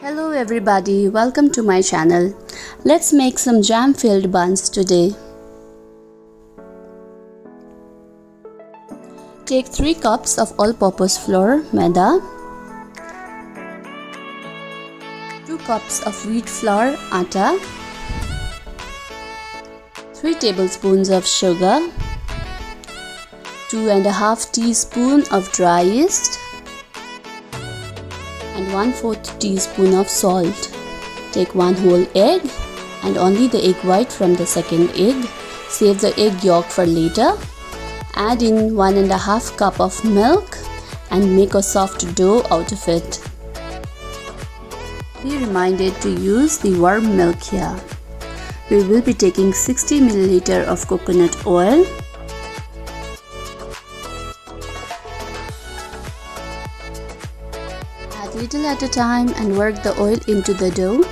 Hello everybody, welcome to my channel. Let's make some jam-filled buns today. Take 3 cups of all-purpose flour, maida, 2 cups of wheat flour, atta, 3 tablespoons of sugar, 2.5 teaspoons of dry yeast, and 1/4 teaspoon of salt. Take 1 whole egg and only the egg white from the second egg. Save the egg yolk for later. Add in 1.5 cup of milk and make a soft dough out of it. Be reminded to use the warm milk here. We will be taking 60 ml of coconut oil, little at a time and work the oil into the dough.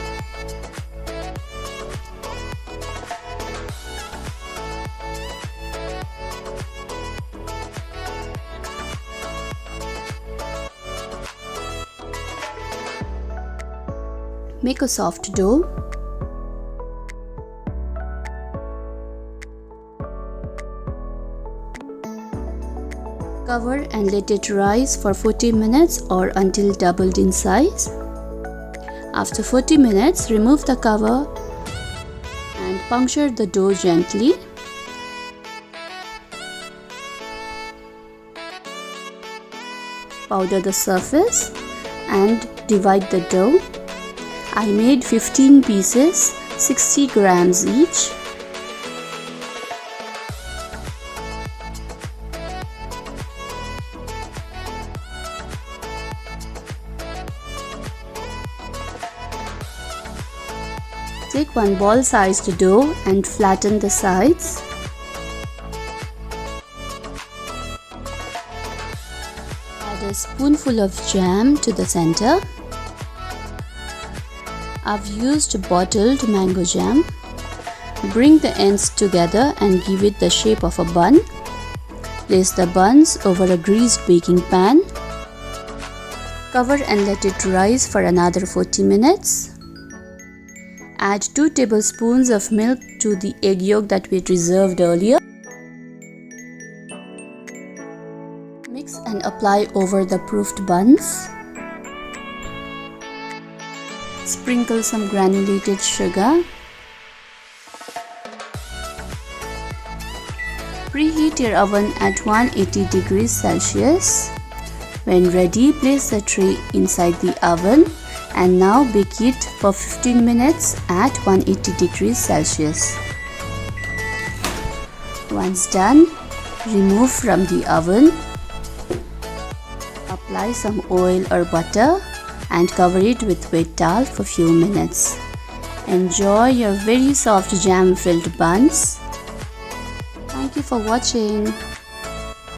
Make a soft dough. Cover and let it rise for 40 minutes or until doubled in size. After 40 minutes, remove the cover and puncture the dough gently. Powder the surface and divide the dough. I made 15 pieces, 60 grams each. Take 1 ball-sized dough and flatten the sides. Add a spoonful of jam to the center. I've used bottled mango jam. Bring the ends together and give it the shape of a bun. Place the buns over a greased baking pan. Cover and let it rise for another 40 minutes. Add 2 tablespoons of milk to the egg yolk that we reserved earlier. Mix and apply over the proofed buns. Sprinkle some granulated sugar. Preheat your oven at 180 degrees Celsius. When ready, place the tray inside the oven. And now bake it for 15 minutes at 180 degrees Celsius. Once done, remove from the oven. Apply some oil or butter and cover it with wet towel for few minutes. Enjoy your very soft jam-filled buns. Thank you for watching.